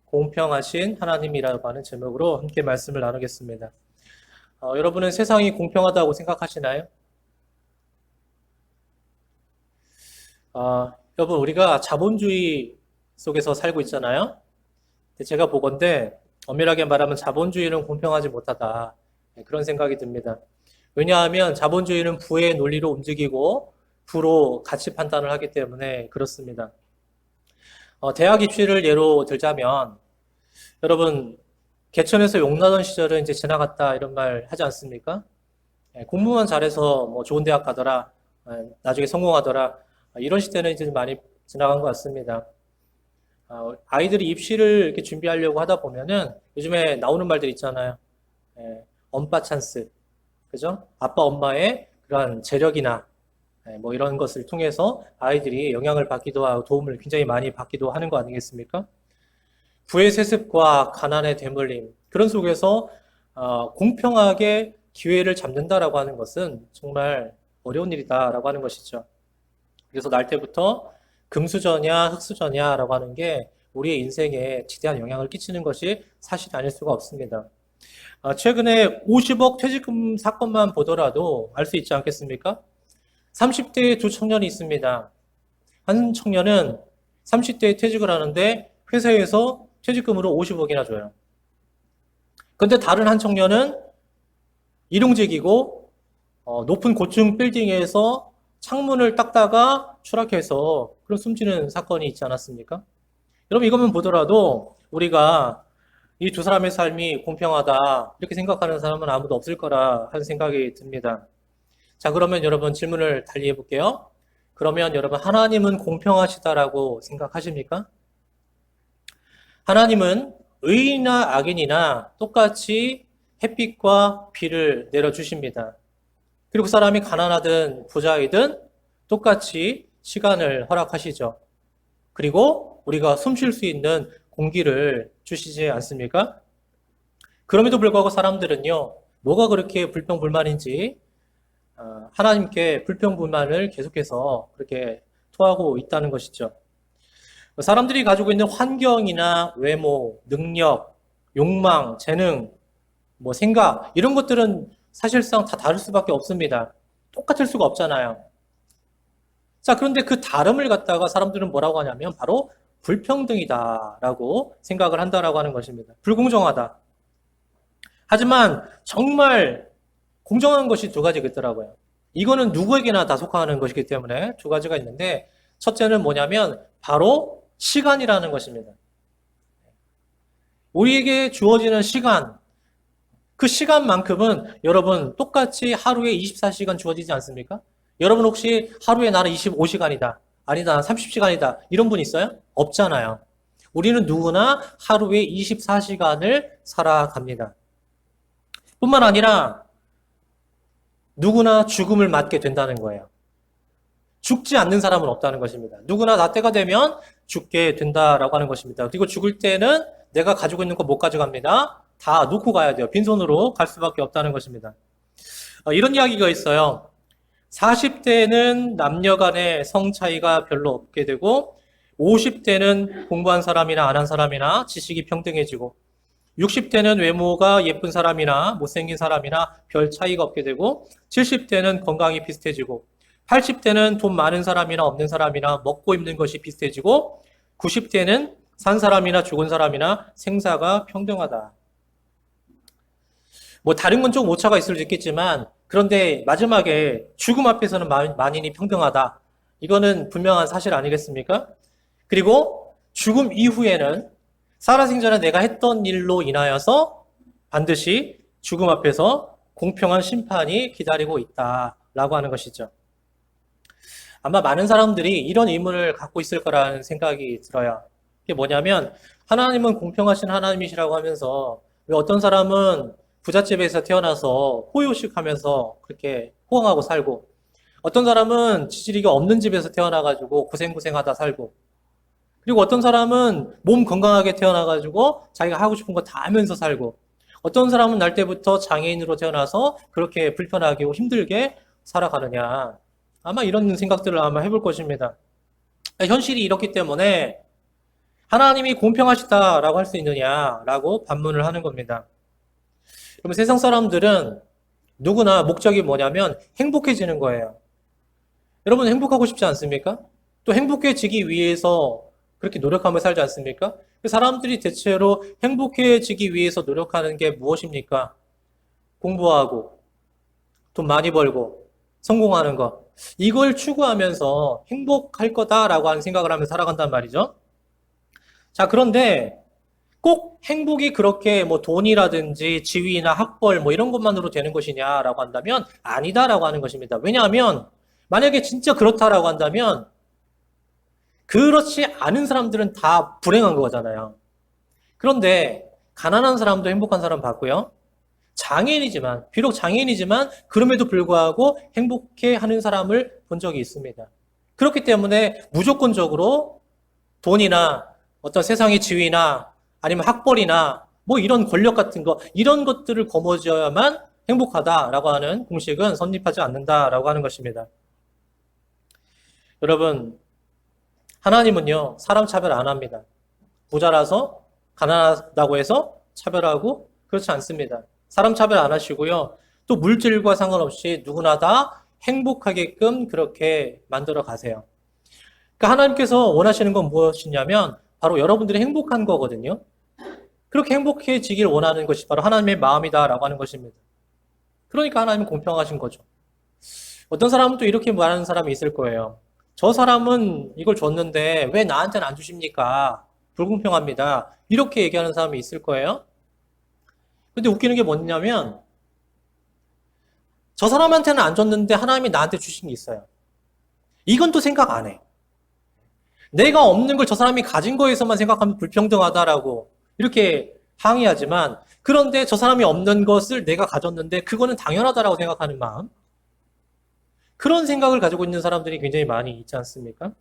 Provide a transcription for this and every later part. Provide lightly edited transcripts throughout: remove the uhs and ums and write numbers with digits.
공평하신 하나님이라고 하는 제목으로 함께 말씀을 나누겠습니다. 여러분은 세상이 공평하다고 생각하시나요? 여러분, 우리가 자본주의 속에서 살고 있잖아요. 제가 보건대 엄밀하게 말하면 자본주의는 공평하지 못하다. 그런 생각이 듭니다. 왜냐하면 자본주의는 부의 논리로 움직이고 부로 가치 판단을 하기 때문에 그렇습니다. 대학 입시를 예로 들자면 여러분 개천에서 용나던 시절은 이제 지나갔다 이런 말 하지 않습니까? 공부만 잘해서 뭐 좋은 대학 가더라, 나중에 성공하더라 이런 시대는 이제 많이 지나간 것 같습니다. 아이들이 입시를 이렇게 준비하려고 하다 보면은 요즘에 나오는 말들 있잖아요. 엄빠 찬스, 그죠? 아빠 엄마의 그런 재력이나 뭐 이런 것을 통해서 아이들이 영향을 받기도 하고 도움을 굉장히 많이 받기도 하는 거 아니겠습니까? 부의 세습과 가난의 대물림 그런 속에서 공평하게 기회를 잡는다라고 하는 것은 정말 어려운 일이다라고 하는 것이죠. 그래서 날 때부터 금수저냐 흙수저냐라고 하는 게 우리의 인생에 지대한 영향을 끼치는 것이 사실이 아닐 수가 없습니다. 최근에 50억 퇴직금 사건만 보더라도 알 수 있지 않겠습니까? 30대의 두 청년이 있습니다. 한 청년은 30대에 퇴직을 하는데 회사에서 퇴직금으로 50억이나 줘요. 근데 다른 한 청년은 일용직이고 높은 고층 빌딩에서 창문을 닦다가 추락해서 그런 숨지는 사건이 있지 않았습니까? 여러분 이것만 보더라도 우리가 이 두 사람의 삶이 공평하다 이렇게 생각하는 사람은 아무도 없을 거라 하는 생각이 듭니다. 자, 그러면 여러분 질문을 달리 해볼게요. 그러면 여러분 하나님은 공평하시다라고 생각하십니까? 하나님은 의인이나 악인이나 똑같이 햇빛과 비를 내려주십니다. 그리고 그 사람이 가난하든 부자이든 똑같이 시간을 허락하시죠. 그리고 우리가 숨 쉴 수 있는 공기를 주시지 않습니까? 그럼에도 불구하고 사람들은요, 뭐가 그렇게 불평불만인지 하나님께 불평불만을 계속해서 그렇게 토하고 있다는 것이죠. 사람들이 가지고 있는 환경이나 외모, 능력, 욕망, 재능, 뭐 생각 이런 것들은 사실상 다 다를 수밖에 없습니다. 똑같을 수가 없잖아요. 자, 그런데 그 다름을 갖다가 사람들은 뭐라고 하냐면 바로 불평등이다라고 생각을 한다라고 하는 것입니다. 불공정하다. 하지만 정말 공정한 것이 두 가지가 있더라고요. 이거는 누구에게나 다 속하는 것이기 때문에 두 가지가 있는데 첫째는 뭐냐면 바로 시간이라는 것입니다. 우리에게 주어지는 시간, 그 시간만큼은 여러분 똑같이 하루에 24시간 주어지지 않습니까? 여러분 혹시 하루에 나는 25시간이다. 아니다, 30시간이다. 이런 분 있어요? 없잖아요. 우리는 누구나 하루에 24시간을 살아갑니다. 뿐만 아니라 누구나 죽음을 맞게 된다는 거예요. 죽지 않는 사람은 없다는 것입니다. 누구나 나 때가 되면 죽게 된다라고 하는 것입니다. 그리고 죽을 때는 내가 가지고 있는 거 못 가져갑니다. 다 놓고 가야 돼요. 빈손으로 갈 수밖에 없다는 것입니다. 이런 이야기가 있어요. 40대는 남녀 간의 성 차이가 별로 없게 되고 50대는 공부한 사람이나 안 한 사람이나 지식이 평등해지고 60대는 외모가 예쁜 사람이나 못생긴 사람이나 별 차이가 없게 되고 70대는 건강이 비슷해지고 80대는 돈 많은 사람이나 없는 사람이나 먹고 입는 것이 비슷해지고 90대는 산 사람이나 죽은 사람이나 생사가 평등하다. 뭐 다른 건 좀 오차가 있을 수 있겠지만 그런데 마지막에 죽음 앞에서는 만인이 평등하다. 이거는 분명한 사실 아니겠습니까? 그리고 죽음 이후에는 살아생전에 내가 했던 일로 인하여서 반드시 죽음 앞에서 공평한 심판이 기다리고 있다라고 하는 것이죠. 아마 많은 사람들이 이런 의문을 갖고 있을 거라는 생각이 들어요. 그게 뭐냐면 하나님은 공평하신 하나님이시라고 하면서 왜 어떤 사람은 부잣집에서 태어나서 호요식 하면서 그렇게 호강하고 살고 어떤 사람은 지지리가 없는 집에서 태어나가지고 고생고생하다 살고 그리고 어떤 사람은 몸 건강하게 태어나가지고 자기가 하고 싶은 거 다 하면서 살고 어떤 사람은 날 때부터 장애인으로 태어나서 그렇게 불편하게 힘들게 살아가느냐 아마 이런 생각들을 아마 해볼 것입니다. 현실이 이렇기 때문에 하나님이 공평하시다라고 할 수 있느냐라고 반문을 하는 겁니다. 그러면 세상 사람들은 누구나 목적이 뭐냐면 행복해지는 거예요. 여러분 행복하고 싶지 않습니까? 또 행복해지기 위해서 그렇게 노력하며 살지 않습니까? 사람들이 대체로 행복해지기 위해서 노력하는 게 무엇입니까? 공부하고 돈 많이 벌고 성공하는 거. 이걸 추구하면서 행복할 거다라고 하는 생각을 하면서 살아간단 말이죠. 자, 그런데 꼭 행복이 그렇게 뭐 돈이라든지 지위나 학벌 뭐 이런 것만으로 되는 것이냐라고 한다면 아니다라고 하는 것입니다. 왜냐하면 만약에 진짜 그렇다라고 한다면 그렇지 않은 사람들은 다 불행한 거잖아요. 그런데 가난한 사람도 행복한 사람 봤고요. 장애인이지만 비록 장애인이지만 그럼에도 불구하고 행복해하는 사람을 본 적이 있습니다. 그렇기 때문에 무조건적으로 돈이나 어떤 세상의 지위나 아니면 학벌이나 뭐 이런 권력 같은 거 이런 것들을 거머쥐어야만 행복하다라고 하는 공식은 성립하지 않는다라고 하는 것입니다. 여러분 하나님은요 사람 차별 안 합니다. 부자라서 가난하다고 해서 차별하고 그렇지 않습니다. 사람 차별 안 하시고요. 또 물질과 상관없이 누구나 다 행복하게끔 그렇게 만들어 가세요. 그러니까 하나님께서 원하시는 건 무엇이냐면 바로 여러분들이 행복한 거거든요. 그렇게 행복해지길 원하는 것이 바로 하나님의 마음이다라고 하는 것입니다. 그러니까 하나님은 공평하신 거죠. 어떤 사람은 또 이렇게 말하는 사람이 있을 거예요. 저 사람은 이걸 줬는데 왜 나한테는 안 주십니까? 불공평합니다. 이렇게 얘기하는 사람이 있을 거예요. 근데 웃기는 게 뭐냐면 저 사람한테는 안 줬는데 하나님이 나한테 주신 게 있어요. 이건 또 생각 안 해. 내가 없는 걸 저 사람이 가진 거에서만 생각하면 불평등하다라고 이렇게 항의하지만 그런데 저 사람이 없는 것을 내가 가졌는데 그거는 당연하다라고 생각하는 마음. 그런 생각을 가지고 있는 사람들이 굉장히 많이 있지 않습니까?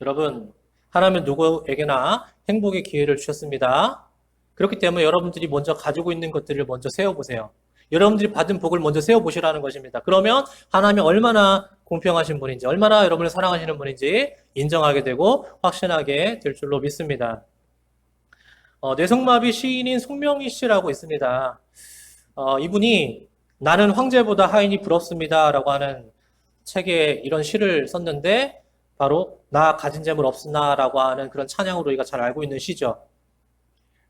여러분, 하나님은 누구에게나 행복의 기회를 주셨습니다. 그렇기 때문에 여러분들이 먼저 가지고 있는 것들을 먼저 세워보세요. 여러분들이 받은 복을 먼저 세워보시라는 것입니다. 그러면 하나님이 얼마나 공평하신 분인지, 얼마나 여러분을 사랑하시는 분인지 인정하게 되고 확신하게 될 줄로 믿습니다. 뇌성마비 시인인 송명희 씨라고 있습니다. 이분이 나는 황제보다 하인이 부럽습니다 라고 하는 책에 이런 시를 썼는데 바로 나 가진 재물 없으나 라고 하는 그런 찬양으로 우리가 잘 알고 있는 시죠.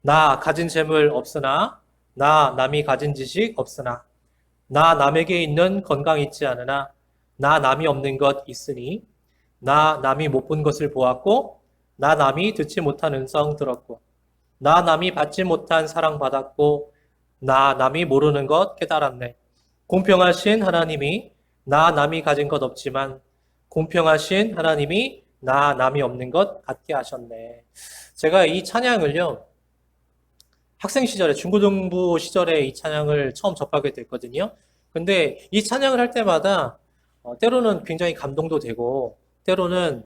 나 가진 재물 없으나 나 남이 가진 지식 없으나 나 남에게 있는 건강 있지 않으나 나 남이 없는 것 있으니 나 남이 못 본 것을 보았고 나 남이 듣지 못한 음성 들었고 나 남이 받지 못한 사랑 받았고 나 남이 모르는 것 깨달았네. 공평하신 하나님이 나 남이 가진 것 없지만 공평하신 하나님이 나 남이 없는 것 같게 하셨네. 제가 이 찬양을요. 학생 시절에 중고등부 시절에 이 찬양을 처음 접하게 됐거든요. 근데 이 찬양을 할 때마다 때로는 굉장히 감동도 되고 때로는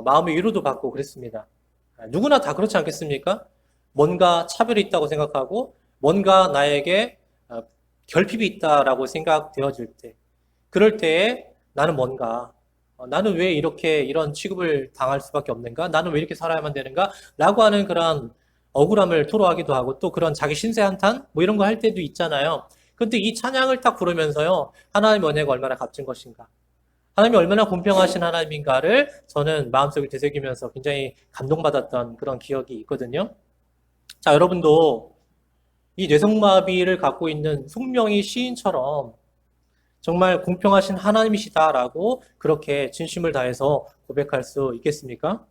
마음의 위로도 받고 그랬습니다. 누구나 다 그렇지 않겠습니까? 뭔가 차별이 있다고 생각하고 뭔가 나에게 결핍이 있다라고 생각되어질 때 그럴 때에 나는 뭔가 나는 왜 이렇게 이런 취급을 당할 수밖에 없는가? 나는 왜 이렇게 살아야만 되는가? 라고 하는 그런 억울함을 토로하기도 하고 또 그런 자기 신세 한탄 뭐 이런 거 할 때도 있잖아요. 근데 이 찬양을 딱 부르면서요. 하나님의 은혜가 얼마나 값진 것인가? 하나님이 얼마나 공평하신 하나님인가를 저는 마음속에 되새기면서 굉장히 감동받았던 그런 기억이 있거든요. 자, 여러분도 이 뇌성마비를 갖고 있는 송명희 시인처럼 정말 공평하신 하나님이시다라고 그렇게 진심을 다해서 고백할 수 있겠습니까?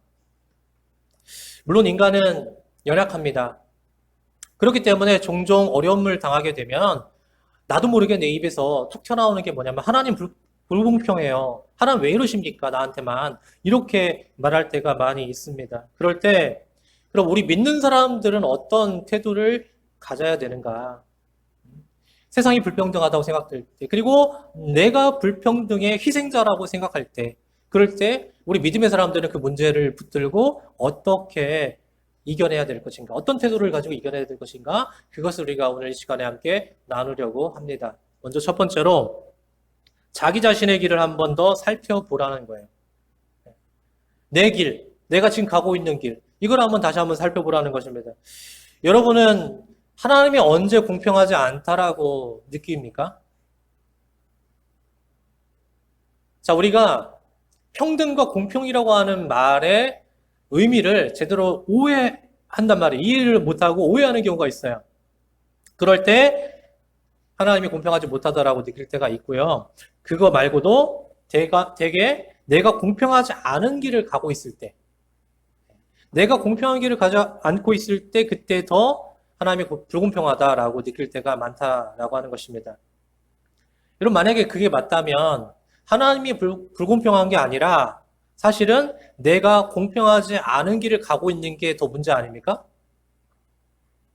물론 인간은 연약합니다. 그렇기 때문에 종종 어려움을 당하게 되면 나도 모르게 내 입에서 툭 튀어나오는 게 뭐냐면 하나님 불공평해요. 하나님 왜 이러십니까? 나한테만. 이렇게 말할 때가 많이 있습니다. 그럴 때 그럼 우리 믿는 사람들은 어떤 태도를 가져야 되는가? 세상이 불평등하다고 생각될 때 그리고 내가 불평등의 희생자라고 생각할 때 그럴 때 우리 믿음의 사람들은 그 문제를 붙들고 어떻게 이겨내야 될 것인가? 어떤 태도를 가지고 이겨내야 될 것인가? 그것을 우리가 오늘 이 시간에 함께 나누려고 합니다. 먼저 첫 번째로 자기 자신의 길을 한 번 더 살펴보라는 거예요. 내 길, 내가 지금 가고 있는 길, 이걸 한번 다시 한번 살펴보라는 것입니다. 여러분은 하나님이 언제 공평하지 않다라고 느낍니까? 자, 우리가 평등과 공평이라고 하는 말의 의미를 제대로 오해한단 말이에요. 이해를 못하고 오해하는 경우가 있어요. 그럴 때 하나님이 공평하지 못하다라고 느낄 때가 있고요. 그거 말고도 되게 내가 공평하지 않은 길을 가고 있을 때, 내가 공평한 길을 가지 않고 있을 때 그때 더 하나님이 불공평하다라고 느낄 때가 많다라고 하는 것입니다. 여러분, 만약에 그게 맞다면 하나님이 불공평한 게 아니라 사실은 내가 공평하지 않은 길을 가고 있는 게 더 문제 아닙니까?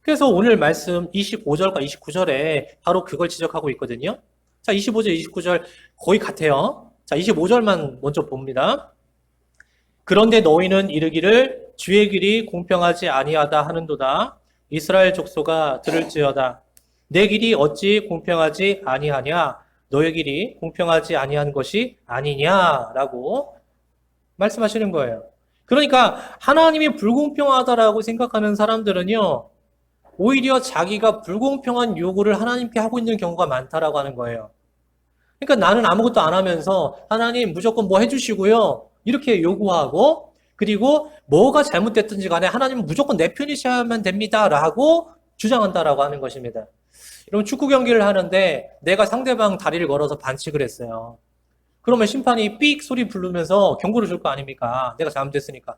그래서 오늘 말씀 25절과 29절에 바로 그걸 지적하고 있거든요. 자, 25절, 29절 거의 같아요. 자, 25절만 먼저 봅니다. 그런데 너희는 이르기를 주의 길이 공평하지 아니하다 하는도다. 이스라엘 족속아 들을지어다. 내 길이 어찌 공평하지 아니하냐? 너의 길이 공평하지 아니한 것이 아니냐라고 말씀하시는 거예요. 그러니까 하나님이 불공평하다라고 생각하는 사람들은요, 오히려 자기가 불공평한 요구를 하나님께 하고 있는 경우가 많다라고 하는 거예요. 그러니까 나는 아무것도 안 하면서 하나님 무조건 뭐 해주시고요, 이렇게 요구하고, 그리고 뭐가 잘못됐든지 간에 하나님은 무조건 내 편이셔야만 됩니다라고 주장한다라고 하는 것입니다. 여러분, 축구 경기를 하는데 내가 상대방 다리를 걸어서 반칙을 했어요. 그러면 심판이 삑 소리 부르면서 경고를 줄 거 아닙니까? 내가 잘못했으니까.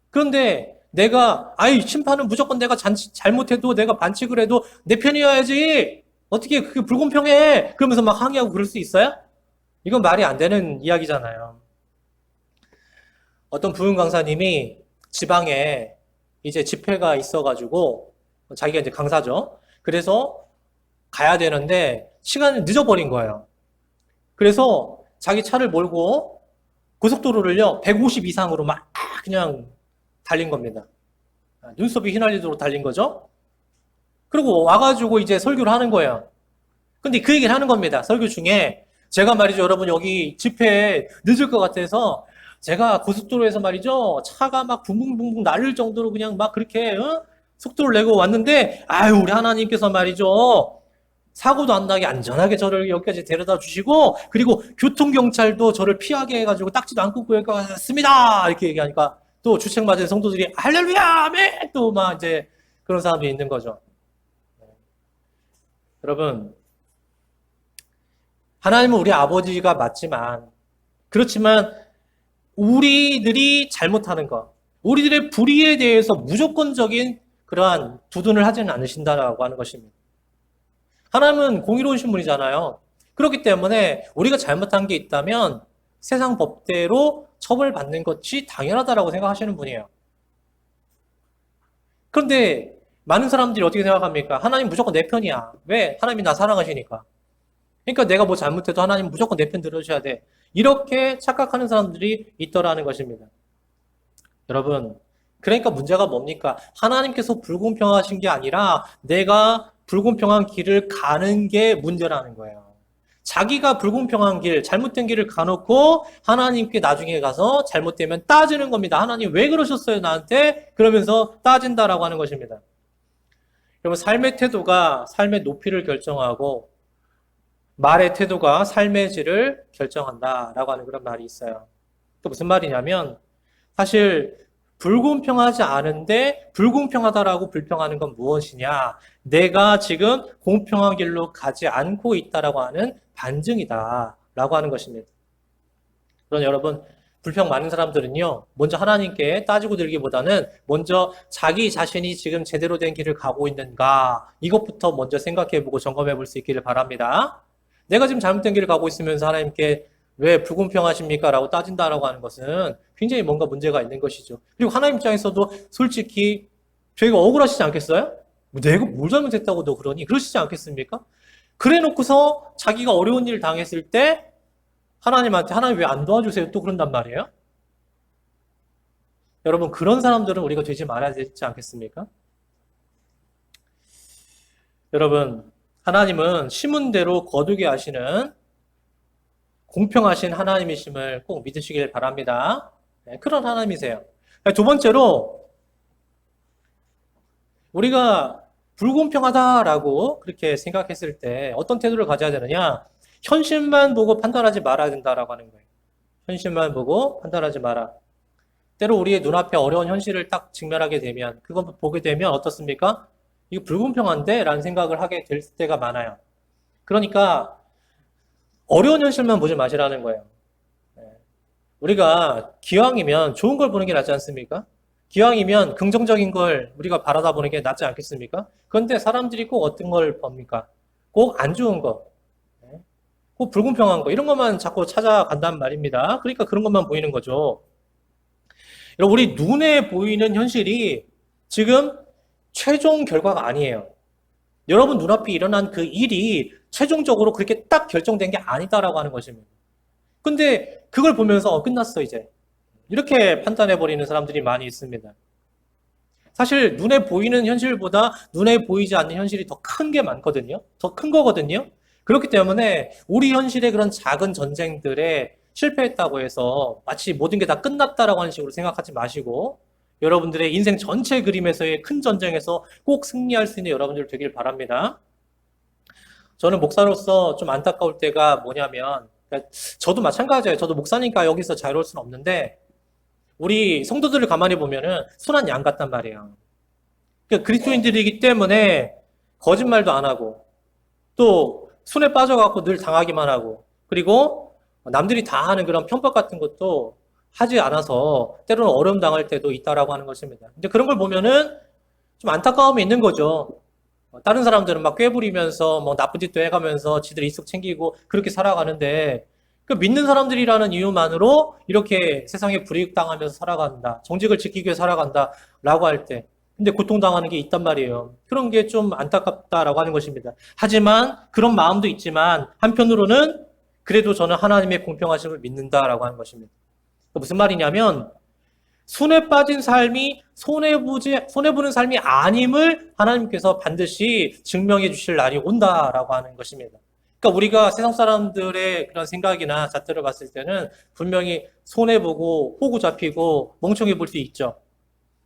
그런데 내가 심판은 무조건 내가 잘못해도 내가 반칙을 해도 내 편이어야지, 어떻게 그게 불공평해, 그러면서 막 항의하고 그럴 수 있어요? 이건 말이 안 되는 이야기잖아요. 어떤 부흥 강사님이 지방에 이제 집회가 있어가지고, 자기가 이제 강사죠. 그래서 가야 되는데 시간이 늦어버린 거예요. 그래서 자기 차를 몰고 고속도로를요 150 이상으로 막 그냥 달린 겁니다. 눈썹이 휘날리도록 달린 거죠. 그리고 와가지고 이제 설교를 하는 거예요. 근데 그 얘기를 하는 겁니다. 설교 중에 제가 말이죠, 여러분, 여기 집회에 늦을 것 같아서 제가 고속도로에서 말이죠, 차가 막 붕붕붕붕 날릴 정도로 그냥 막 그렇게 속도를 내고 왔는데, 우리 하나님께서 말이죠, 사고도 안 나게 안전하게 저를 여기까지 데려다 주시고, 그리고 교통경찰도 저를 피하게 해가지고 닦지도 않고 여기까지 왔습니다, 이렇게 얘기하니까 또 주책 맞은 성도들이 할렐루야 아멘, 또 막 이제 그런 사람들이 있는 거죠. 여러분, 하나님은 우리 아버지가 맞지만, 그렇지만 우리들이 잘못하는 것, 우리들의 불의에 대해서 무조건적인 그러한 두둔을 하지는 않으신다라고 하는 것입니다. 하나님은 공의로우신 분이잖아요. 그렇기 때문에 우리가 잘못한 게 있다면 세상 법대로 처벌받는 것이 당연하다라고 생각하시는 분이에요. 그런데 많은 사람들이 어떻게 생각합니까? 하나님 무조건 내 편이야. 왜? 하나님이 나 사랑하시니까. 그러니까 내가 뭐 잘못해도 하나님 무조건 내 편 들어주셔야 돼. 이렇게 착각하는 사람들이 있더라는 것입니다. 여러분, 그러니까 문제가 뭡니까? 하나님께서 불공평하신 게 아니라 내가 불공평한 길을 가는 게 문제라는 거예요. 자기가 불공평한 길, 잘못된 길을 가놓고 하나님께 나중에 가서 잘못되면 따지는 겁니다. 하나님 왜 그러셨어요, 나한테? 그러면서 따진다라고 하는 것입니다. 여러분, 삶의 태도가 삶의 높이를 결정하고 말의 태도가 삶의 질을 결정한다라고 하는 그런 말이 있어요. 또 무슨 말이냐면, 사실 불공평하지 않은데 불공평하다라고 불평하는 건 무엇이냐? 내가 지금 공평한 길로 가지 않고 있다라고 하는 반증이다라고 하는 것입니다. 그럼 여러분, 불평 많은 사람들은요, 먼저 하나님께 따지고 들기보다는 먼저 자기 자신이 지금 제대로 된 길을 가고 있는가, 이것부터 먼저 생각해보고 점검해 볼 수 있기를 바랍니다. 내가 지금 잘못된 길을 가고 있으면서 하나님께 왜 불공평하십니까? 라고 따진다라고 하는 것은 굉장히 뭔가 문제가 있는 것이죠. 그리고 하나님 입장에서도 솔직히 저희가 억울하시지 않겠어요? 내가 뭘 잘못했다고 너 그러니? 그러시지 않겠습니까? 그래 놓고서 자기가 어려운 일을 당했을 때 하나님한테 하나님 왜 안 도와주세요? 또 그런단 말이에요. 여러분, 그런 사람들은 우리가 되지 말아야 되지 않겠습니까? 여러분, 하나님은 심은 대로 거두게 하시는 공평하신 하나님이심을 꼭 믿으시길 바랍니다. 네, 그런 하나님이세요. 두 번째로 우리가 불공평하다라고 그렇게 생각했을 때 어떤 태도를 가져야 되느냐? 현실만 보고 판단하지 말아야 된다라고 하는 거예요. 현실만 보고 판단하지 마라. 때로 우리의 눈앞에 어려운 현실을 딱 직면하게 되면, 그거 보게 되면 어떻습니까? 이거 불공평한데? 라는 생각을 하게 될 때가 많아요. 그러니까 어려운 현실만 보지 마시라는 거예요. 우리가 기왕이면 좋은 걸 보는 게 낫지 않습니까? 기왕이면 긍정적인 걸 우리가 바라다 보는 게 낫지 않겠습니까? 그런데 사람들이 꼭 어떤 걸 봅니까? 꼭 안 좋은 거, 꼭 불공평한 거, 이런 것만 자꾸 찾아간단 말입니다. 그러니까 그런 것만 보이는 거죠. 여러분, 우리 눈에 보이는 현실이 지금 최종 결과가 아니에요. 여러분 눈앞에 일어난 그 일이 최종적으로 그렇게 딱 결정된 게 아니다라고 하는 것입니다. 근데 그걸 보면서 끝났어 이제. 이렇게 판단해버리는 사람들이 많이 있습니다. 사실 눈에 보이는 현실보다 눈에 보이지 않는 현실이 더 큰 게 많거든요. 더 큰 거거든요. 그렇기 때문에 우리 현실의 그런 작은 전쟁들에 실패했다고 해서 마치 모든 게 다 끝났다라고 하는 식으로 생각하지 마시고 여러분들의 인생 전체 그림에서의 큰 전쟁에서 꼭 승리할 수 있는 여러분들 되길 바랍니다. 저는 목사로서 좀 안타까울 때가 뭐냐면, 저도 마찬가지예요. 저도 목사니까 여기서 자유로울 수는 없는데 우리 성도들을 가만히 보면은 순한 양 같단 말이에요. 그러니까 그리스도인들이기 때문에 거짓말도 안 하고 또 순에 빠져갖고 늘 당하기만 하고 그리고 남들이 다 하는 그런 편법 같은 것도 하지 않아서 때로는 어려움 당할 때도 있다라고 하는 것입니다. 근데 그런 걸 보면은 좀 안타까움이 있는 거죠. 다른 사람들은 막 꾀부리면서 뭐 나쁜 짓도 해가면서 지들 이속 챙기고 그렇게 살아가는데 그 믿는 사람들이라는 이유만으로 이렇게 세상에 불이익당하면서 살아간다. 정직을 지키기 위해 살아간다. 라고 할 때. 근데 고통당하는 게 있단 말이에요. 그런 게 좀 안타깝다라고 하는 것입니다. 하지만 그런 마음도 있지만 한편으로는 그래도 저는 하나님의 공평하심을 믿는다라고 하는 것입니다. 무슨 말이냐면 손에 빠진 삶이 손해보는 삶이 아님을 하나님께서 반드시 증명해 주실 날이 온다라고 하는 것입니다. 그러니까 우리가 세상 사람들의 그런 생각이나 잣대를 봤을 때는 분명히 손해보고 호구 잡히고 멍청해 볼 수 있죠.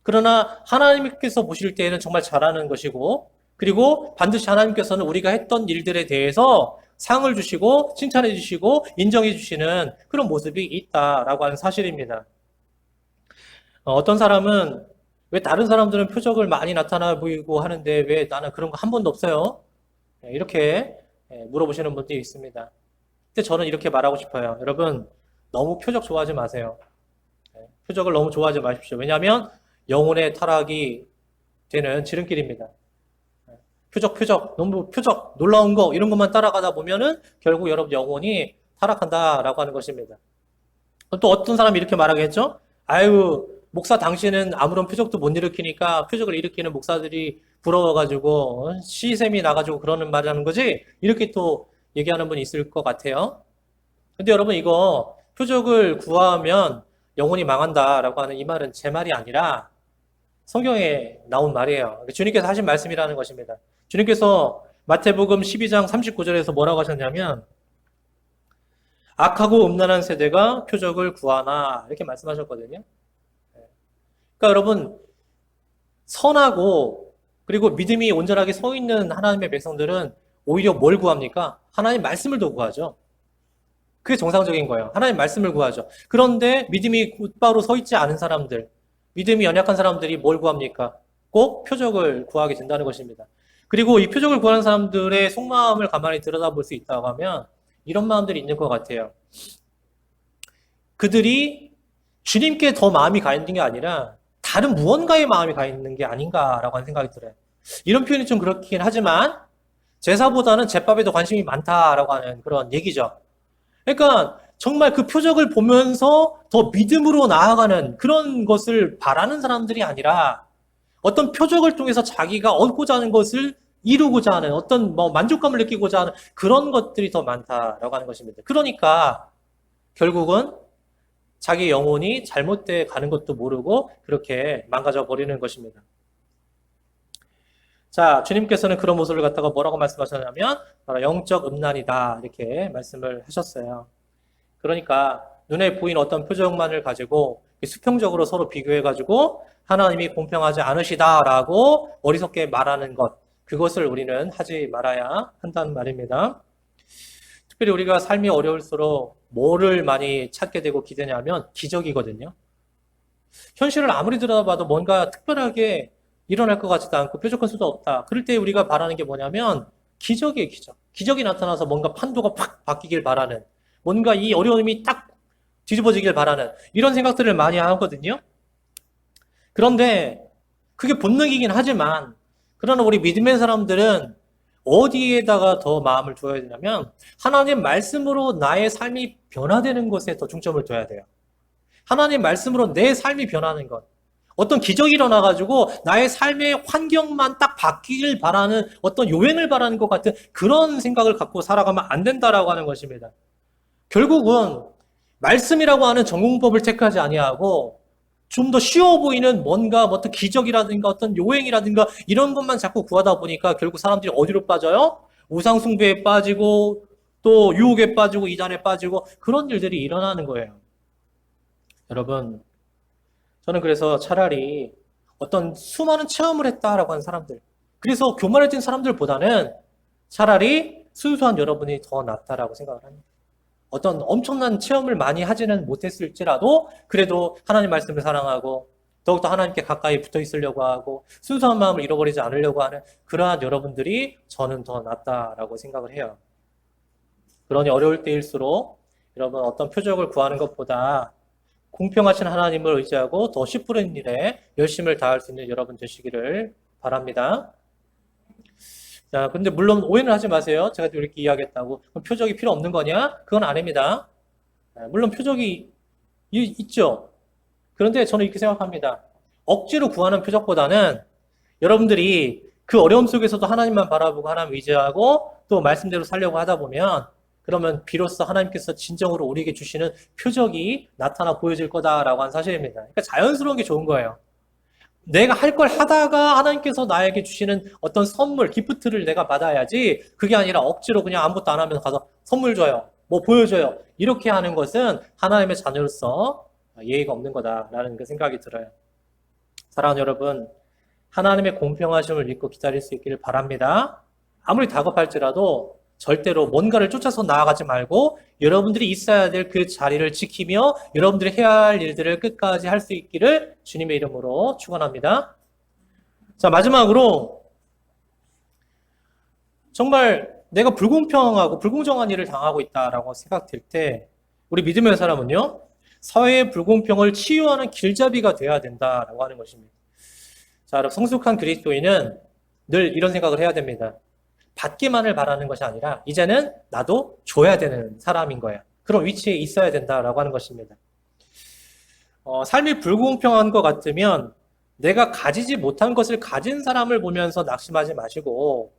그러나 하나님께서 보실 때에는 정말 잘하는 것이고 그리고 반드시 하나님께서는 우리가 했던 일들에 대해서 상을 주시고 칭찬해 주시고 인정해 주시는 그런 모습이 있다라고 하는 사실입니다. 어떤 사람은 왜 다른 사람들은 표적을 많이 나타나 보이고 하는데 왜 나는 그런 거 한 번도 없어요? 이렇게 물어보시는 분들이 있습니다. 근데 저는 이렇게 말하고 싶어요. 여러분, 너무 표적 좋아하지 마세요. 표적을 너무 좋아하지 마십시오. 왜냐하면 영혼의 타락이 되는 지름길입니다. 너무 표적, 놀라운 거, 이런 것만 따라가다 보면은 결국 여러분 영혼이 타락한다라고 하는 것입니다. 또 어떤 사람이 이렇게 말하겠죠? 아유, 목사 당신은 아무런 표적도 못 일으키니까 표적을 일으키는 목사들이 부러워가지고 시샘이 나가지고 그러는 말 하는 거지? 이렇게 또 얘기하는 분이 있을 것 같아요. 근데 여러분 이거 표적을 구하면 영혼이 망한다라고 하는 이 말은 제 말이 아니라 성경에 나온 말이에요. 주님께서 하신 말씀이라는 것입니다. 주님께서 마태복음 12장 39절에서 뭐라고 하셨냐면 악하고 음란한 세대가 표적을 구하나 이렇게 말씀하셨거든요. 그러니까 여러분 선하고 그리고 믿음이 온전하게 서 있는 하나님의 백성들은 오히려 뭘 구합니까? 하나님 말씀을 더 구하죠. 그게 정상적인 거예요. 하나님 말씀을 구하죠. 그런데 믿음이 곧바로 서 있지 않은 사람들, 믿음이 연약한 사람들이 뭘 구합니까? 꼭 표적을 구하게 된다는 것입니다. 그리고 이 표적을 구하는 사람들의 속마음을 가만히 들여다볼 수 있다고 하면 이런 마음들이 있는 것 같아요. 그들이 주님께 더 마음이 가 있는 게 아니라 다른 무언가에 마음이 가 있는 게 아닌가라고 하는 생각이 들어요. 이런 표현이 좀 그렇긴 하지만 제사보다는 제밥에 더 관심이 많다라고 하는 그런 얘기죠. 그러니까 정말 그 표적을 보면서 더 믿음으로 나아가는 그런 것을 바라는 사람들이 아니라 어떤 표적을 통해서 자기가 얻고자 하는 것을 이루고자 하는 어떤 만족감을 느끼고자 하는 그런 것들이 더 많다라고 하는 것입니다. 그러니까 결국은 자기 영혼이 잘못돼 가는 것도 모르고 그렇게 망가져 버리는 것입니다. 자, 주님께서는 그런 모습을 갖다가 뭐라고 말씀하셨냐면 바로 영적 음란이다 이렇게 말씀을 하셨어요. 그러니까 눈에 보이는 어떤 표적만을 가지고 수평적으로 서로 비교해가지고 하나님이 공평하지 않으시다라고 어리석게 말하는 것, 그것을 우리는 하지 말아야 한다는 말입니다. 특별히 우리가 삶이 어려울수록 뭐를 많이 찾게 되고 기대냐면 기적이거든요. 현실을 아무리 들여다봐도 뭔가 특별하게 일어날 것 같지도 않고 뾰족한 수도 없다. 그럴 때 우리가 바라는 게 뭐냐면 기적이에요, 기적. 기적이 나타나서 뭔가 판도가 팍 바뀌길 바라는, 뭔가 이 어려움이 딱 뒤집어지길 바라는 이런 생각들을 많이 하거든요. 그런데 그게 본능이긴 하지만, 그러나 우리 믿음의 사람들은 어디에다가 더 마음을 두어야 되냐면 하나님 말씀으로 나의 삶이 변화되는 것에 더 중점을 둬야 돼요. 하나님 말씀으로 내 삶이 변하는 것, 어떤 기적이 일어나가지고 나의 삶의 환경만 딱 바뀌길 바라는, 어떤 요행을 바라는 것 같은 그런 생각을 갖고 살아가면 안 된다라고 하는 것입니다. 결국은 말씀이라고 하는 전공법을 택하지 아니하고 좀 더 쉬워 보이는 뭔가 어떤 기적이라든가 어떤 요행이라든가 이런 것만 자꾸 구하다 보니까 결국 사람들이 어디로 빠져요? 우상숭배에 빠지고 또 유혹에 빠지고 이단에 빠지고 그런 일들이 일어나는 거예요. 여러분, 저는 그래서 차라리 어떤 수많은 체험을 했다라고 하는 사람들, 그래서 교만해진 사람들보다는 차라리 순수한 여러분이 더 낫다라고 생각을 합니다. 어떤 엄청난 체험을 많이 하지는 못했을지라도 그래도 하나님 말씀을 사랑하고 더욱더 하나님께 가까이 붙어 있으려고 하고 순수한 마음을 잃어버리지 않으려고 하는 그러한 여러분들이 저는 더 낫다라고 생각을 해요. 그러니 어려울 때일수록 여러분 어떤 표적을 구하는 것보다 공평하신 하나님을 의지하고 더 씨 뿌리는 일에 열심을 다할 수 있는 여러분 되시기를 바랍니다. 자, 근데 물론 오해는 하지 마세요. 제가 이렇게 이야기했다고 그럼 표적이 필요 없는 거냐? 그건 아닙니다. 물론 표적이 있죠. 그런데 저는 이렇게 생각합니다. 억지로 구하는 표적보다는 여러분들이 그 어려움 속에서도 하나님만 바라보고 하나님 의지하고 또 말씀대로 살려고 하다 보면, 그러면 비로소 하나님께서 진정으로 우리에게 주시는 표적이 나타나 보여질 거다라고 하는 사실입니다. 그러니까 자연스러운 게 좋은 거예요. 내가 할 걸 하다가 하나님께서 나에게 주시는 어떤 선물, 기프트를 내가 받아야지, 그게 아니라 억지로 그냥 아무것도 안 하면서 가서 선물 줘요, 뭐 보여줘요, 이렇게 하는 것은 하나님의 자녀로서 예의가 없는 거다라는 그 생각이 들어요. 사랑하는 여러분, 하나님의 공평하심을 믿고 기다릴 수 있기를 바랍니다. 아무리 다급할지라도 절대로 뭔가를 쫓아서 나아가지 말고 여러분들이 있어야 될 그 자리를 지키며 여러분들이 해야 할 일들을 끝까지 할 수 있기를 주님의 이름으로 축원합니다. 자, 마지막으로 정말 내가 불공평하고 불공정한 일을 당하고 있다라고 생각될 때 우리 믿음의 사람은요, 사회의 불공평을 치유하는 길잡이가 되어야 된다라고 하는 것입니다. 자, 여러분, 성숙한 그리스도인은 늘 이런 생각을 해야 됩니다. 받기만을 바라는 것이 아니라 이제는 나도 줘야 되는 사람인 거예요. 그런 위치에 있어야 된다라고 하는 것입니다. 삶이 불공평한 것 같으면 내가 가지지 못한 것을 가진 사람을 보면서 낙심하지 마시고,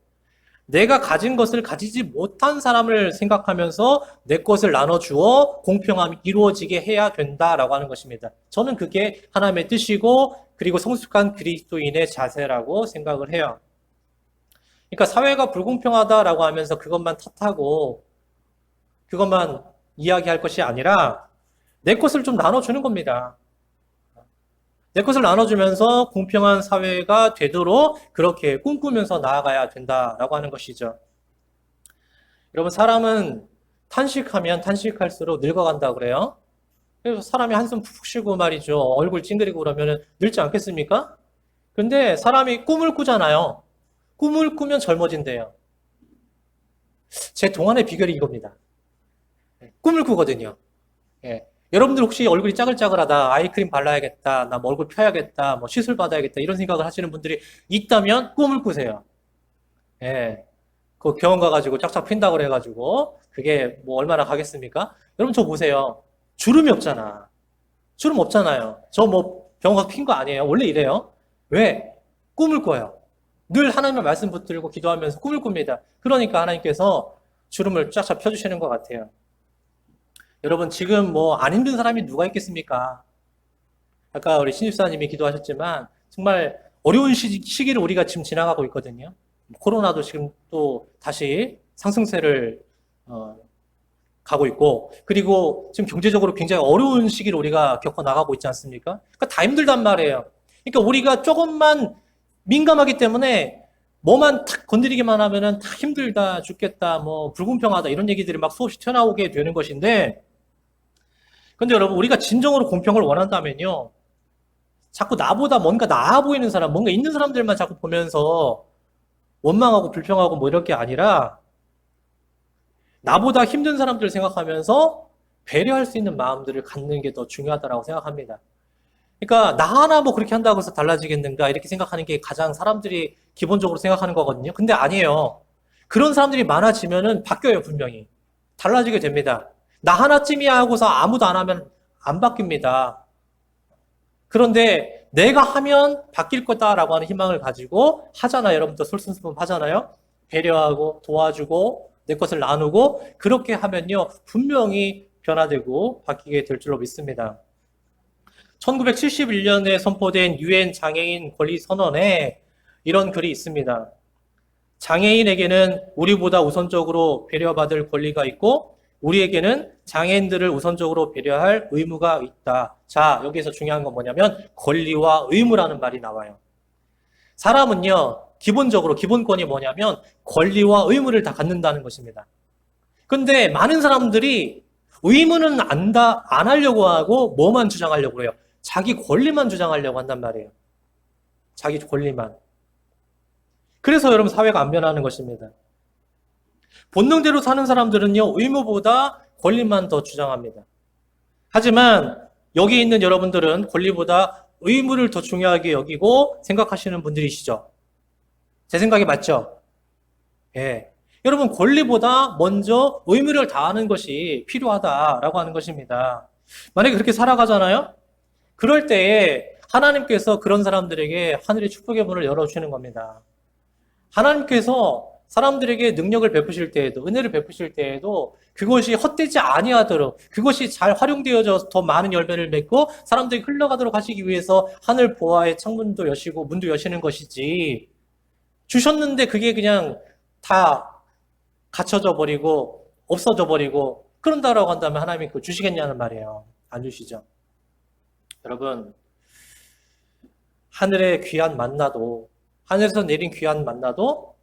내가 가진 것을 가지지 못한 사람을 생각하면서 내 것을 나눠주어 공평함이 이루어지게 해야 된다라고 하는 것입니다. 저는 그게 하나님의 뜻이고 그리고 성숙한 그리스도인의 자세라고 생각을 해요. 그러니까 사회가 불공평하다라고 하면서 그것만 탓하고 그것만 이야기할 것이 아니라 내 것을 좀 나눠주는 겁니다. 내 것을 나눠주면서 공평한 사회가 되도록 그렇게 꿈꾸면서 나아가야 된다라고 하는 것이죠. 여러분, 사람은 탄식하면 탄식할수록 늙어간다고 그래요. 그래서 사람이 한숨 푹 쉬고 말이죠, 얼굴 찡그리고 그러면 늙지 않겠습니까? 근데 사람이 꿈을 꾸잖아요. 꿈을 꾸면 젊어진대요. 제 동안의 비결이 이겁니다. 꿈을 꾸거든요. 예. 여러분들 혹시 얼굴이 짜글짜글하다, 아이크림 발라야겠다, 나 얼굴 펴야겠다, 뭐 시술 받아야겠다 이런 생각을 하시는 분들이 있다면 꿈을 꾸세요. 예. 그 병원 가가지고 쫙쫙 핀다고 그래가지고 그게 뭐 얼마나 가겠습니까? 여러분 저 보세요. 주름이 없잖아. 주름 없잖아요. 저 뭐 병원 가서 핀 거 아니에요. 원래 이래요. 왜? 꿈을 꿔요. 늘 하나님의 말씀 붙들고 기도하면서 꿈을 꿉니다. 그러니까 하나님께서 주름을 쫙쫙 펴주시는 것 같아요. 여러분, 지금 뭐 안 힘든 사람이 누가 있겠습니까? 아까 우리 신집사님이 기도하셨지만 정말 어려운 시기를 우리가 지금 지나가고 있거든요. 코로나도 지금 또 다시 상승세를 가고 있고, 그리고 지금 경제적으로 굉장히 어려운 시기를 우리가 겪어 나가고 있지 않습니까? 그러니까 다 힘들단 말이에요. 그러니까 우리가 조금만 민감하기 때문에 뭐만 탁 건드리기만 하면은 다 힘들다, 죽겠다, 뭐 불공평하다 이런 얘기들이 막 수없이 튀어나오게 되는 것인데, 근데 여러분 우리가 진정으로 공평을 원한다면요, 자꾸 나보다 뭔가 나아 보이는 사람, 뭔가 있는 사람들만 자꾸 보면서 원망하고 불평하고 뭐 이럴 게 아니라 나보다 힘든 사람들을 생각하면서 배려할 수 있는 마음들을 갖는 게 더 중요하다고 생각합니다. 그러니까 나 하나 뭐 그렇게 한다고 해서 달라지겠는가 이렇게 생각하는 게 가장 사람들이 기본적으로 생각하는 거거든요. 근데 아니에요. 그런 사람들이 많아지면은 바뀌어요, 분명히. 달라지게 됩니다. 나 하나쯤이야 하고서 아무도 안 하면 안 바뀝니다. 그런데 내가 하면 바뀔 거다라고 하는 희망을 가지고 하잖아요. 여러분도 솔선수범 하잖아요. 배려하고 도와주고 내 것을 나누고 그렇게 하면요, 분명히 변화되고 바뀌게 될 줄로 믿습니다. 1971년에 선포된 유엔 장애인 권리 선언에 이런 글이 있습니다. 장애인에게는 우리보다 우선적으로 배려받을 권리가 있고 우리에게는 장애인들을 우선적으로 배려할 의무가 있다. 자, 여기에서 중요한 건 뭐냐면 권리와 의무라는 말이 나와요. 사람은요, 기본적으로 기본권이 뭐냐면 권리와 의무를 다 갖는다는 것입니다. 근데 많은 사람들이 의무는 안 하려고 하고 뭐만 주장하려고 해요? 자기 권리만 주장하려고 한단 말이에요. 자기 권리만. 그래서 여러분 사회가 안 변하는 것입니다. 본능대로 사는 사람들은요, 의무보다 권리만 더 주장합니다. 하지만 여기 있는 여러분들은 권리보다 의무를 더 중요하게 여기고 생각하시는 분들이시죠. 제 생각이 맞죠? 예. 여러분 권리보다 먼저 의무를 다하는 것이 필요하다라고 하는 것입니다. 만약에 그렇게 살아가잖아요? 그럴 때에 하나님께서 그런 사람들에게 하늘의 축복의 문을 열어주시는 겁니다. 하나님께서 사람들에게 능력을 베푸실 때에도, 은혜를 베푸실 때에도 그것이 헛되지 아니하도록, 그것이 잘 활용되어져서 더 많은 열매를 맺고 사람들이 흘러가도록 하시기 위해서 하늘 보아의 창문도 여시고 문도 여시는 것이지, 주셨는데 그게 그냥 다 갇혀져 버리고 없어져 버리고 그런다라고 한다면 하나님이 그거 주시겠냐는 말이에요. 안 주시죠. 여러분, 하늘의 귀한 만나도, 하늘에서 내린 귀한 만나도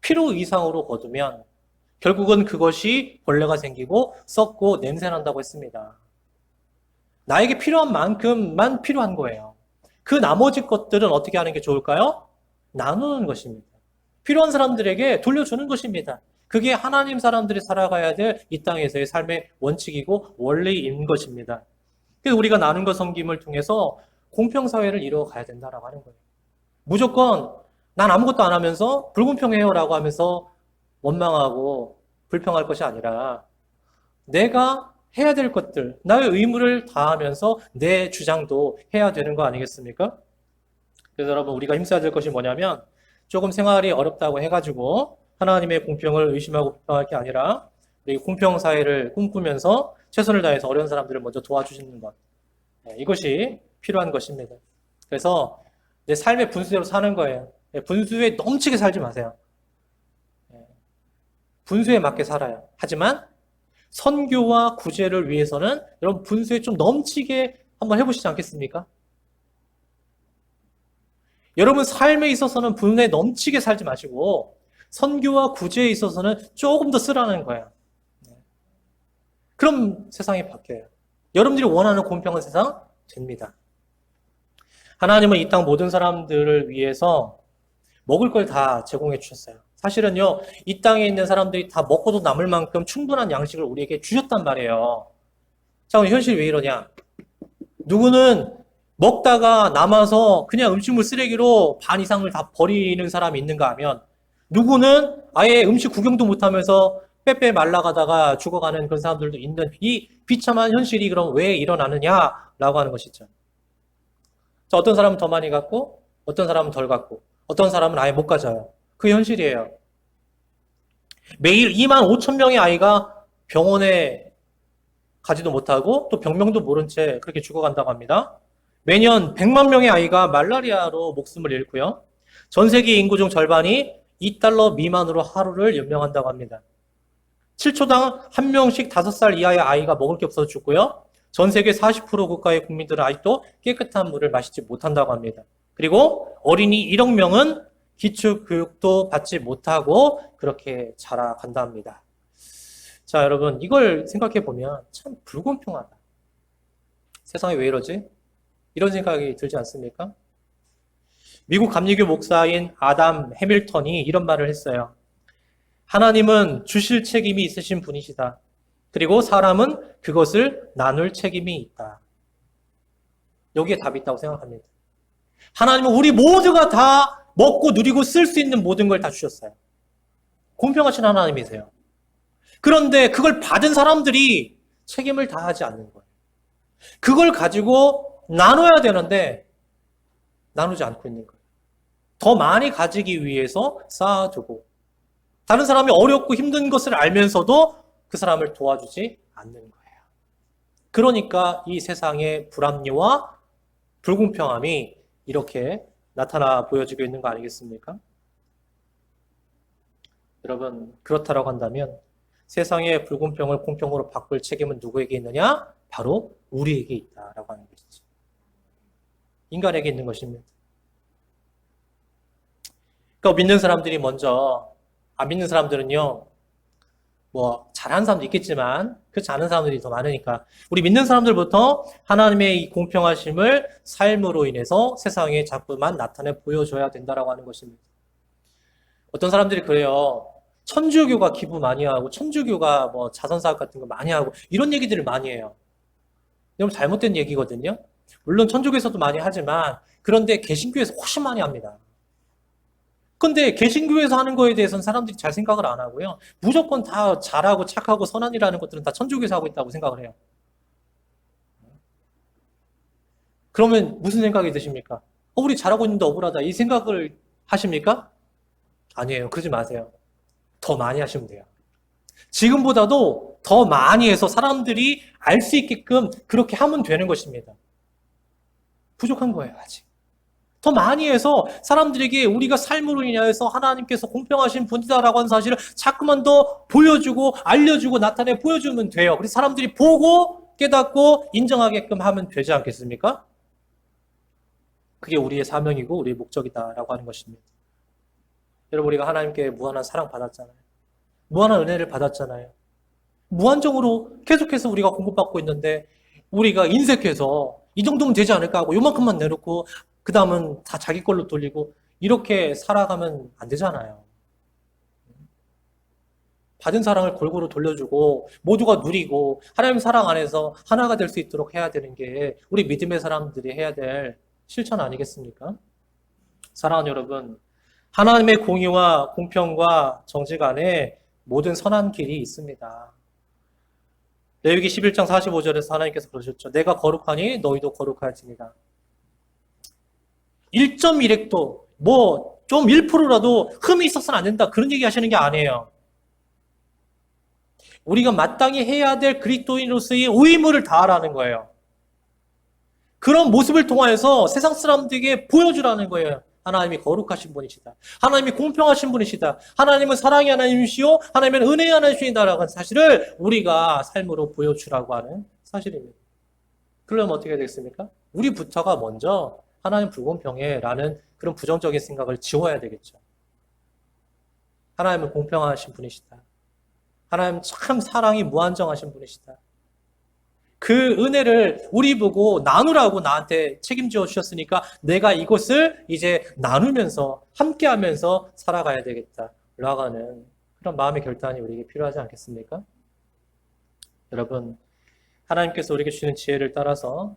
필요 이상으로 거두면 결국은 그것이 벌레가 생기고 썩고 냄새난다고 했습니다. 나에게 필요한 만큼만 필요한 거예요. 그 나머지 것들은 어떻게 하는 게 좋을까요? 나누는 것입니다. 필요한 사람들에게 돌려주는 것입니다. 그게 하나님 사람들이 살아가야 될 이 땅에서의 삶의 원칙이고 원리인 것입니다. 그래서 우리가 나눔과 섬김을 통해서 공평사회를 이루어가야 된다라고 하는 거예요. 무조건 난 아무것도 안 하면서 불공평해요라고 하면서 원망하고 불평할 것이 아니라 내가 해야 될 것들, 나의 의무를 다하면서 내 주장도 해야 되는 거 아니겠습니까? 그래서 여러분 우리가 힘써야 될 것이 뭐냐면 조금 생활이 어렵다고 해가지고 하나님의 공평을 의심하고 불평할 게 아니라 우리 공평사회를 꿈꾸면서 최선을 다해서 어려운 사람들을 먼저 도와주시는 것, 이것이 필요한 것입니다. 그래서 내 삶의 분수대로 사는 거예요. 분수에 넘치게 살지 마세요. 분수에 맞게 살아요. 하지만 선교와 구제를 위해서는 여러분 분수에 좀 넘치게 한번 해보시지 않겠습니까? 여러분 삶에 있어서는 분수에 넘치게 살지 마시고 선교와 구제에 있어서는 조금 더 쓰라는 거예요. 그럼 세상이 바뀌어요. 여러분들이 원하는 공평한 세상 됩니다. 하나님은 이 땅 모든 사람들을 위해서 먹을 걸 다 제공해 주셨어요. 사실은요, 이 땅에 있는 사람들이 다 먹고도 남을 만큼 충분한 양식을 우리에게 주셨단 말이에요. 자, 그럼 현실이 왜 이러냐? 누구는 먹다가 남아서 그냥 음식물 쓰레기로 반 이상을 다 버리는 사람이 있는가 하면, 누구는 아예 음식 구경도 못하면서 빼빼 말라가다가 죽어가는 그런 사람들도 있는 이 비참한 현실이 그럼 왜 일어나느냐라고 하는 것이죠. 자, 어떤 사람은 더 많이 갖고, 어떤 사람은 덜 갖고, 어떤 사람은 아예 못 가져요. 그 현실이에요. 매일 2만 5천 명의 아이가 병원에 가지도 못하고 또 병명도 모른 채 그렇게 죽어간다고 합니다. 매년 100만 명의 아이가 말라리아로 목숨을 잃고요. 전 세계 인구 중 절반이 $2 미만으로 하루를 연명한다고 합니다. 7초당 한 명씩 5살 이하의 아이가 먹을 게 없어서 죽고요. 전 세계 40% 국가의 국민들은 아직도 깨끗한 물을 마시지 못한다고 합니다. 그리고 어린이 1억 명은 기초 교육도 받지 못하고 그렇게 자라간다 합니다. 자, 여러분, 이걸 생각해 보면 참 불공평하다. 세상에 왜 이러지? 이런 생각이 들지 않습니까? 미국 감리교 목사인 아담 해밀턴이 이런 말을 했어요. 하나님은 주실 책임이 있으신 분이시다. 그리고 사람은 그것을 나눌 책임이 있다. 여기에 답이 있다고 생각합니다. 하나님은 우리 모두가 다 먹고 누리고 쓸 수 있는 모든 걸 다 주셨어요. 공평하신 하나님이세요. 그런데 그걸 받은 사람들이 책임을 다하지 않는 거예요. 그걸 가지고 나눠야 되는데 나누지 않고 있는 거예요. 더 많이 가지기 위해서 쌓아두고 다른 사람이 어렵고 힘든 것을 알면서도 그 사람을 도와주지 않는 거예요. 그러니까 이 세상의 불합리와 불공평함이 이렇게 나타나 보여지고 있는 거 아니겠습니까? 여러분, 그렇다라고 한다면 세상의 불공평을 공평으로 바꿀 책임은 누구에게 있느냐? 바로 우리에게 있다라고 하는 것이죠. 인간에게 있는 것입니다. 그러니까 믿는 사람들이 먼저, 안 믿는 사람들은요, 뭐 잘하는 사람도 있겠지만 그렇지 않은 사람들이 더 많으니까 우리 믿는 사람들부터 하나님의 이 공평하심을 삶으로 인해서 세상에 자꾸만 나타내 보여줘야 된다라고 하는 것입니다. 어떤 사람들이 그래요. 천주교가 기부 많이 하고 천주교가 뭐 자선사업 같은 거 많이 하고 이런 얘기들을 많이 해요. 너무 잘못된 얘기거든요. 물론 천주교에서도 많이 하지만 그런데 개신교에서 훨씬 많이 합니다. 근데 개신교에서 하는 거에 대해서는 사람들이 잘 생각을 안 하고요. 무조건 다 잘하고 착하고 선한 일하는 것들은 다 천주교에서 하고 있다고 생각을 해요. 그러면 무슨 생각이 드십니까? 우리 잘하고 있는데 억울하다. 이 생각을 하십니까? 아니에요. 그러지 마세요. 더 많이 하시면 돼요. 지금보다도 더 많이 해서 사람들이 알 수 있게끔 그렇게 하면 되는 것입니다. 부족한 거예요, 아직. 더 많이 해서 사람들에게 우리가 삶으로 인하여서 하나님께서 공평하신 분이다라고 하는 사실을 자꾸만 더 보여주고 알려주고 나타내 보여주면 돼요. 그래서 사람들이 보고 깨닫고 인정하게끔 하면 되지 않겠습니까? 그게 우리의 사명이고 우리의 목적이다라고 하는 것입니다. 여러분, 우리가 하나님께 무한한 사랑 받았잖아요. 무한한 은혜를 받았잖아요. 무한정으로 계속해서 우리가 공급받고 있는데 우리가 인색해서 이 정도면 되지 않을까 하고 요만큼만 내놓고 그 다음은 다 자기 걸로 돌리고 이렇게 살아가면 안 되잖아요. 받은 사랑을 골고루 돌려주고 모두가 누리고 하나님 사랑 안에서 하나가 될 수 있도록 해야 되는 게 우리 믿음의 사람들이 해야 될 실천 아니겠습니까? 사랑하는 여러분, 하나님의 공의와 공평과 정직 안에 모든 선한 길이 있습니다. 레위기 11장 45절에서 하나님께서 그러셨죠. 내가 거룩하니 너희도 거룩할지니라. 1.1획도 뭐 좀 1%라도 흠이 있어서는 안 된다. 그런 얘기 하시는 게 아니에요. 우리가 마땅히 해야 될 그리스도인으로서의 의무를 다하라는 거예요. 그런 모습을 통하여서 세상 사람들에게 보여주라는 거예요. 하나님이 거룩하신 분이시다. 하나님이 공평하신 분이시다. 하나님은 사랑의 하나님이시오. 하나님은 은혜의 하나님이시다라고 하는 사실을 우리가 삶으로 보여주라고 하는 사실입니다. 그러면 어떻게 되겠습니까? 우리부터가 먼저 하나님 불공평해라는 그런 부정적인 생각을 지워야 되겠죠. 하나님은 공평하신 분이시다. 하나님 참 사랑이 무한정하신 분이시다. 그 은혜를 우리 보고 나누라고 나한테 책임져 주셨으니까 내가 이것을 이제 나누면서 함께하면서 살아가야 되겠다라고 하는 그런 마음의 결단이 우리에게 필요하지 않겠습니까? 여러분, 하나님께서 우리에게 주시는 지혜를 따라서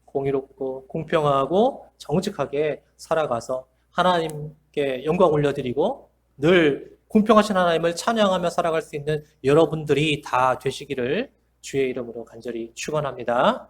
공의롭고 공평하고 정직하게 살아가서 하나님께 영광 올려드리고 늘 공평하신 하나님을 찬양하며 살아갈 수 있는 여러분들이 다 되시기를 주의 이름으로 간절히 축원합니다.